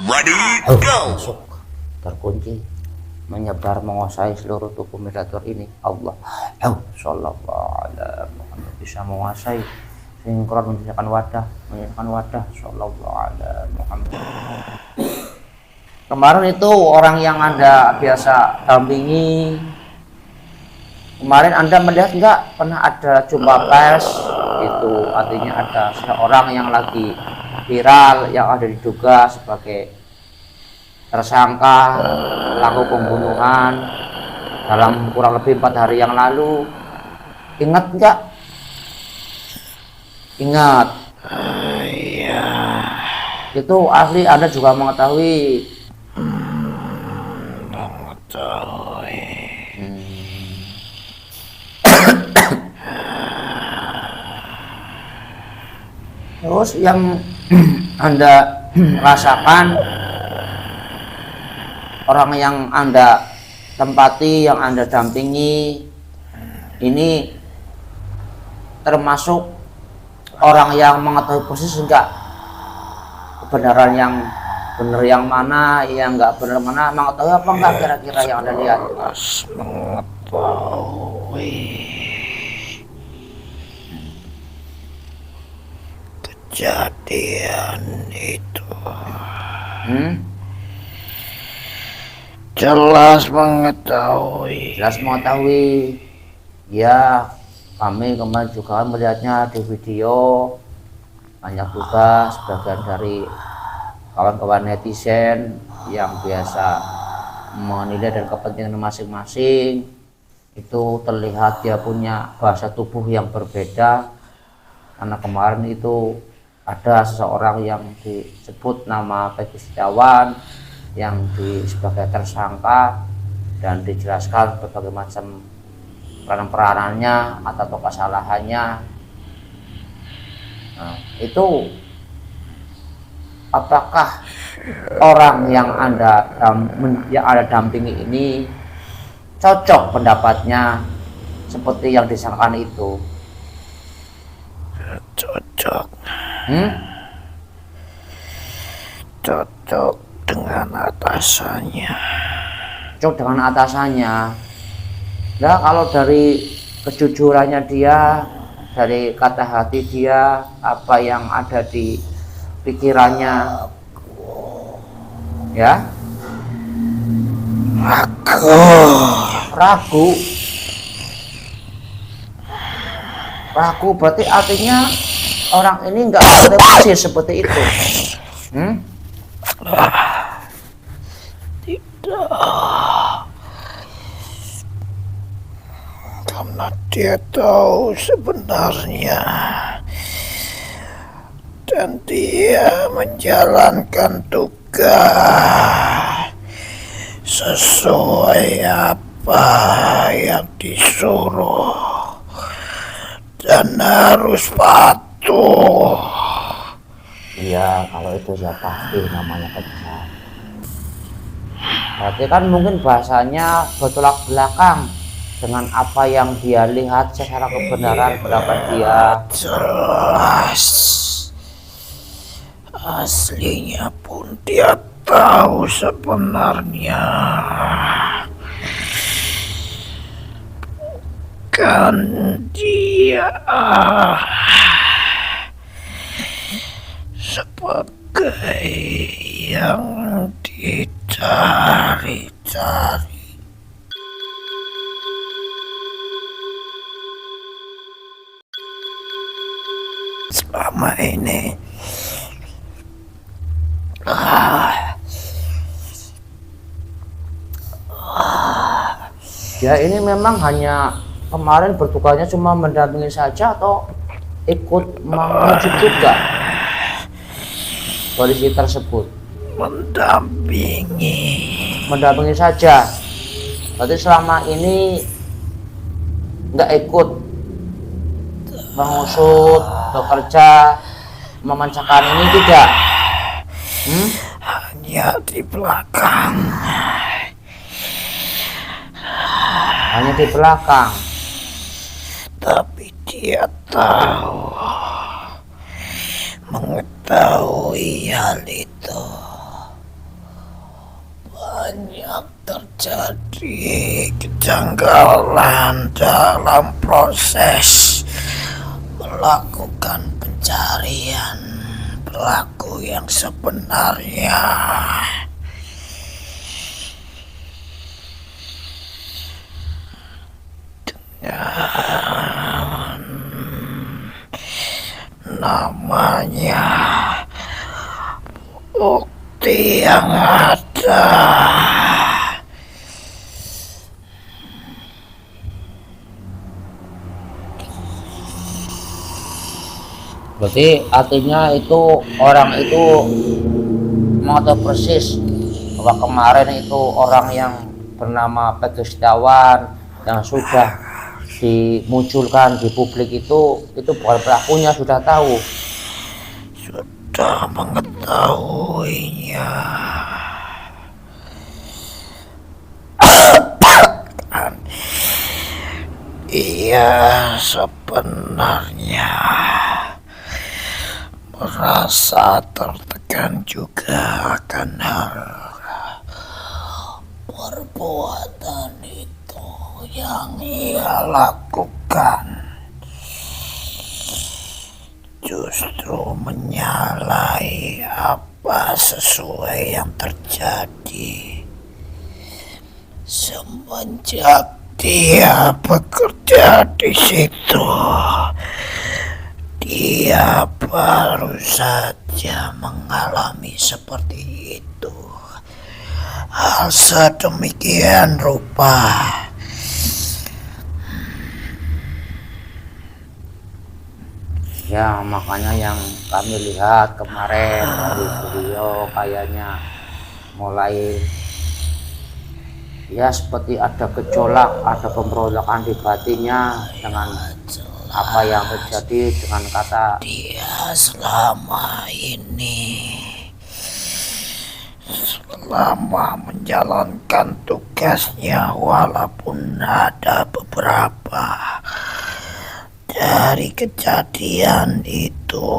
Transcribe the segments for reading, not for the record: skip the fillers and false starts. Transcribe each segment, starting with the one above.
Ready, go. Masuk, terkunci, menyebar menguasai seluruh tubuh Predator ini. Allah, Sallallahu ala Muhammad, bisa menguasai sinkron, menyisakan wadah, Sallallahu ala Muhammad. Kemarin itu orang yang Anda biasa dampingi, kemarin Anda melihat nggak pernah ada jumpa pers, itu artinya ada seorang yang lagi viral, yang ada diduga sebagai tersangka pelaku pembunuhan dalam kurang lebih 4 hari yang lalu. Ingat nggak? Ingat. Iya. Itu asli Anda juga mengetahui. Mengetahui. Terus yang Anda rasakan, orang yang Anda tempati, yang Anda dampingi, ini termasuk orang yang mengetahui persis enggak kebenaran yang benar yang mana, yang enggak benar mana, mengetahui apa enggak kira-kira yang Anda lihat? Mengetahui kejadian itu. Jelas mengetahui. Ya, kami kemarin juga melihatnya di video. Banyak juga sebagian dari kawan-kawan netizen yang biasa menilai dan kepentingan masing-masing, itu terlihat dia punya bahasa tubuh yang berbeda. Karena kemarin itu ada seseorang yang disebut nama Peggy Setiawan yang sebagai tersangka, dan dijelaskan berbagai macam peranannya atau kesalahannya. Nah, itu apakah orang yang Anda dampingi ini cocok pendapatnya seperti yang disangkakan itu? Cocok. Cocok dengan atasannya. Nah, kalau dari kejujurannya dia, dari kata hati dia, apa yang ada di pikirannya, ya? Ragu berarti artinya orang ini nggak motivasi seperti itu. Tidak, karena dia tahu sebenarnya dan dia menjalankan tugas sesuai apa yang disuruh dan harus patuh. Iya, kalau itu ya pasti namanya kerja. Berarti kan mungkin bahasanya bertolak belakang dengan apa yang dia lihat secara kebenaran pendapat dia. Jelas. Aslinya pun dia tahu sebenarnya. Kan dia sebagai yang dicari-cari. Selama ini Ya, ini memang hanya kemarin bertugasnya cuma mendampingi saja atau ikut mengejuk juga polisi tersebut? Mendampingi saja. Berarti selama ini nggak ikut mengusut, bekerja, memancakan ini, tidak? Hanya di belakang. Tapi dia tahu, mengetahui hal itu. banyak terjadi kejanggalan dalam proses melakukan pencarian pelaku yang sebenarnya. Dan namanya bukti yang ada. Berarti artinya itu orang itu mengetahui persis bahwa kemarin itu orang yang bernama Peggy Setiawan yang sudah dimunculkan di publik itu bukan pelakunya, sudah tahu. Sudah mengetahuinya. Dan ia sebenarnya merasa tertekan juga akan hal perbuatan itu yang ia lakukan. Justru menyalahi apa sesuai yang terjadi semenjak dia bekerja di situ. Dia baru saja mengalami seperti itu. Hal sedemikian rupa. Ya, makanya yang kami lihat kemarin dari beliau kayaknya mulai ya seperti ada gejolak, ada pemberontakan di batinnya dengan apa yang terjadi dengan kata Dia selama ini, selama menjalankan tugasnya, walaupun ada beberapa dari kejadian itu,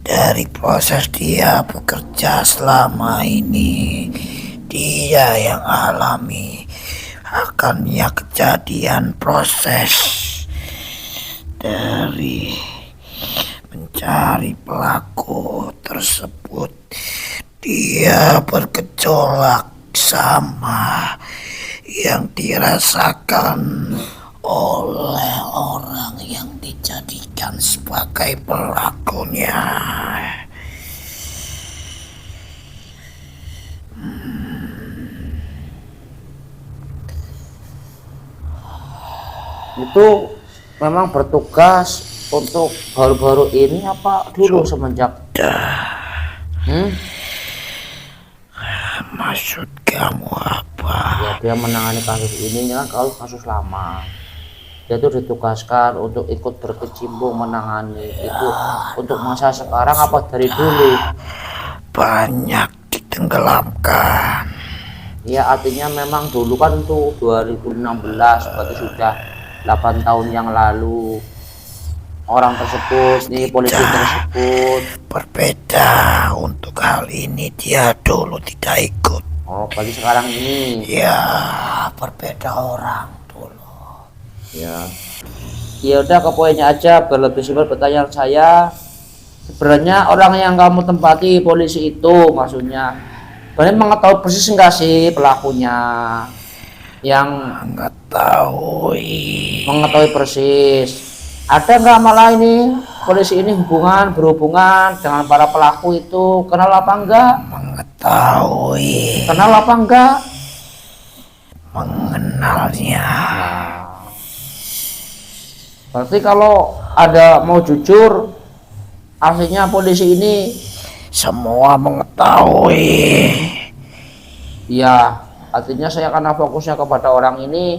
dari proses dia bekerja selama ini, dia yang alami akannya kejadian proses dari mencari pelaku tersebut. Dia bergejolak sama yang dirasakan oleh orang yang dijadikan sebagai pelakunya. itu memang bertugas untuk baru-baru ini apa dulu semenjak Maksud kamu apa? ya dia menangani kasus ini kan kalau kasus lama dia itu ditugaskan untuk ikut berkecimpung menangani itu untuk masa sekarang apa dari dulu? Banyak ditenggelamkan. Ya artinya memang dulu kan tuh 2016 berarti sudah 8 tahun yang lalu orang tersebut nih polisi tersebut Berbeda untuk hal ini, dia dulu tidak ikut. oh berarti sekarang ini Ya, berbeda orang dulu. ya udah ke poinnya aja biar lebih simpel pertanyaan saya. Sebenarnya orang yang kamu tempati polisi itu maksudnya sebenarnya mengetahui persis enggak sih pelakunya yang mengetahui persis ada nggak malah ini polisi ini berhubungan dengan para pelaku itu kenal apa enggak? Mengetahui, Kenal apa enggak? mengenalnya. Berarti kalau ada mau jujur aslinya polisi ini Semua mengetahui. ya artinya saya karena fokusnya kepada orang ini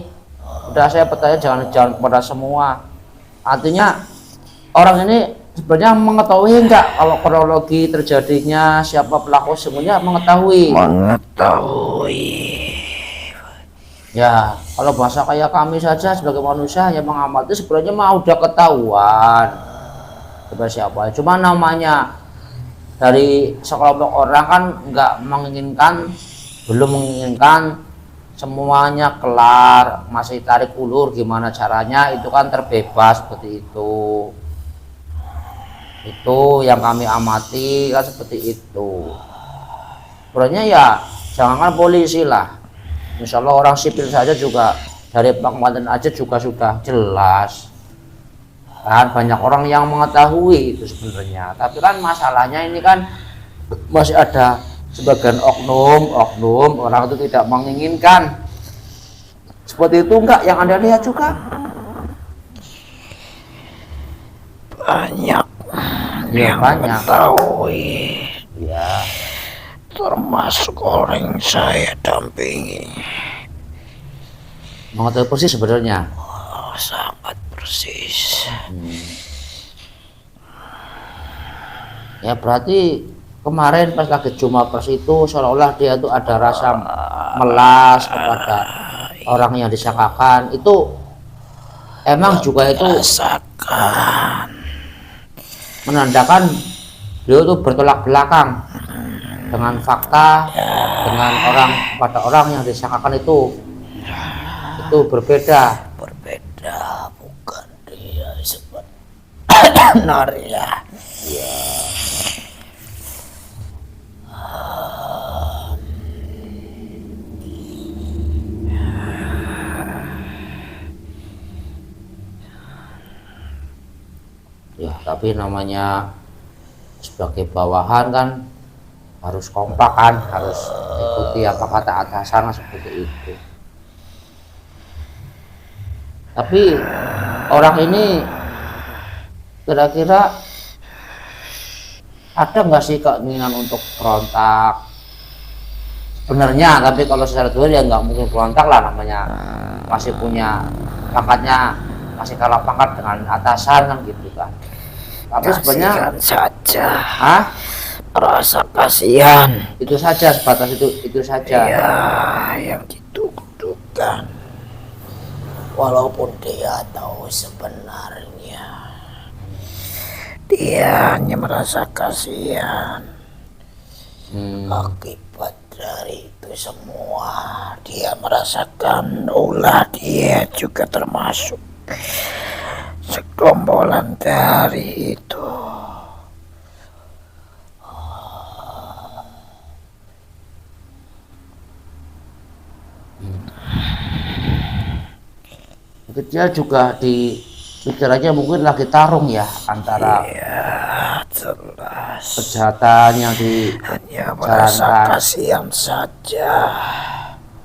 udah saya bertanya jangan kepada semua. Artinya orang ini sebenarnya mengetahui enggak kalau kronologi terjadinya siapa pelaku semuanya mengetahui. Ya kalau bahasa kayak kami saja sebagai manusia yang mengamati sebenarnya mah udah ketahuan seperti siapa. Cuma namanya dari sekelompok orang kan nggak menginginkan belum menginginkan semuanya kelar, masih tarik ulur gimana caranya, itu kan terbebas seperti itu yang kami amati kan seperti itu. Sebenarnya ya jangankan polisi lah, insya Allah orang sipil saja juga dari pengamanan aja juga sudah jelas kan, banyak orang yang mengetahui itu sebenarnya. Tapi kan masalahnya ini kan masih ada sebagian oknum orang itu tidak menginginkan seperti itu. Enggak yang Anda lihat juga Banyak ya, yang banyak mengetahui, ya. termasuk orang yang saya dampingi. Mengetahui persis sebenarnya. Oh, sangat persis. Ya berarti kemarin pas lagi Juma Pers itu seolah-olah dia tuh ada rasa melas kepada orang yang disangkakan itu. Emang juga itu Rasakan menandakan dia tuh bertolak belakang dengan fakta, dengan orang pada orang yang disangkakan itu berbeda. bukan dia sebenarnya. Ya tapi namanya sebagai bawahan kan harus kompak kan, harus ikuti apa kata atasan seperti itu. Tapi orang ini kira-kira ada nggak sih keinginan untuk berontak sebenarnya? Tapi kalau secara dulu ya nggak mungkin berontak lah, namanya masih punya pangkatnya, masih kalah pangkat dengan atasan kan gitu kan. Tapi sebenarnya Kasihan saja, rasa kasihan itu saja, sebatas itu saja. ya yang dituduhkan, walaupun dia tahu sebenarnya dia hanya merasa kasihan. Akibat dari itu semua dia merasakan ulah dia juga termasuk segerombolan dari itu. Dia juga di pikirannya mungkin lagi tarung ya antara Jelas kejahatan yang hanya merasa dijalankan, kasihan saja.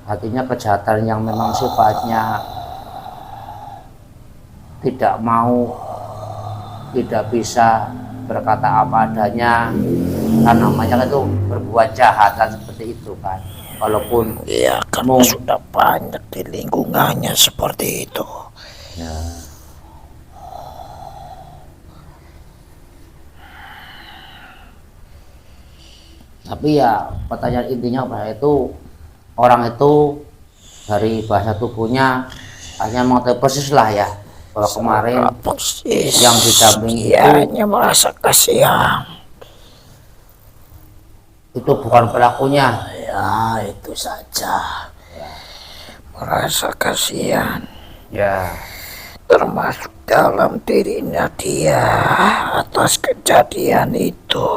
artinya kejahatan yang memang sifatnya tidak mau, tidak bisa berkata apa adanya, kan namanya itu berbuat jahat kan seperti itu kan. Walaupun Ya karena sudah banyak di lingkungannya seperti itu. ya, tapi ya pertanyaan intinya apa itu, orang itu dari bahasa tubuhnya hanya mengetahui persis lah ya bahwa kemarin Persis yang didampingi dia hanya merasa kasihan. itu bukan pelakunya. Ya itu saja, merasa kasihan. Ya, Termasuk dalam dirinya dia atas kejadian itu.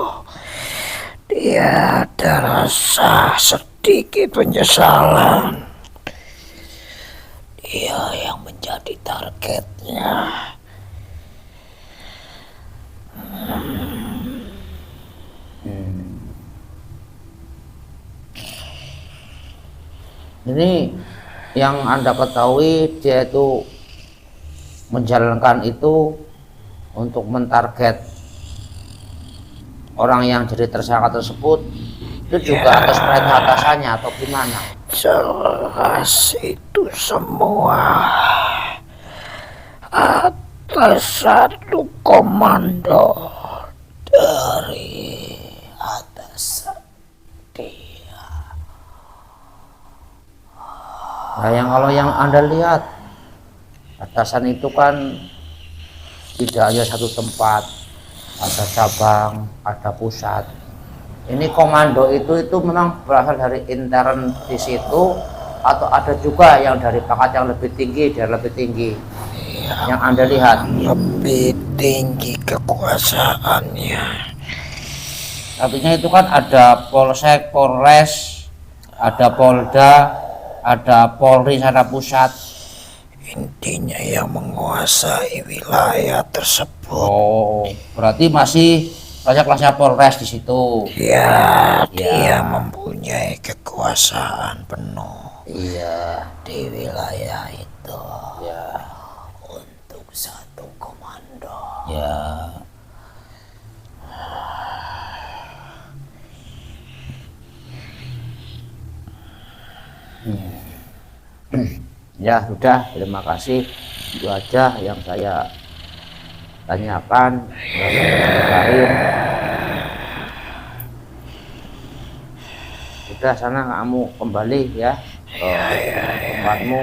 Dia ada rasa sedikit penyesalan. Dia yang menjadi targetnya. ini yang Anda ketahui dia itu menjalankan itu untuk mentarget orang yang jadi tersangka tersebut, itu juga atas perintah atasannya atau gimana? Jelas itu semua atas satu komando dari atasan dia. Nah, kalau yang Anda lihat, atasan itu kan tidak hanya satu tempat, ada cabang, ada pusat. Ini komando itu memang berasal dari intern di situ atau ada juga yang dari pangkat yang lebih tinggi dan lebih tinggi yang Anda lihat? Lebih tinggi kekuasaannya. Artinya itu kan ada Polsek, Polres, ada Polda, ada Polri secara pusat. Intinya yang menguasai wilayah tersebut. Oh, berarti masih kelasnya Polres di situ. Ya, Ya. dia mempunyai kekuasaan penuh Iya. di wilayah itu Ya. untuk satu komando. Ya. Ya sudah, terima kasih. Itu aja yang saya tanyakan. Sudah, sana kamu kembali ya ke tempatmu.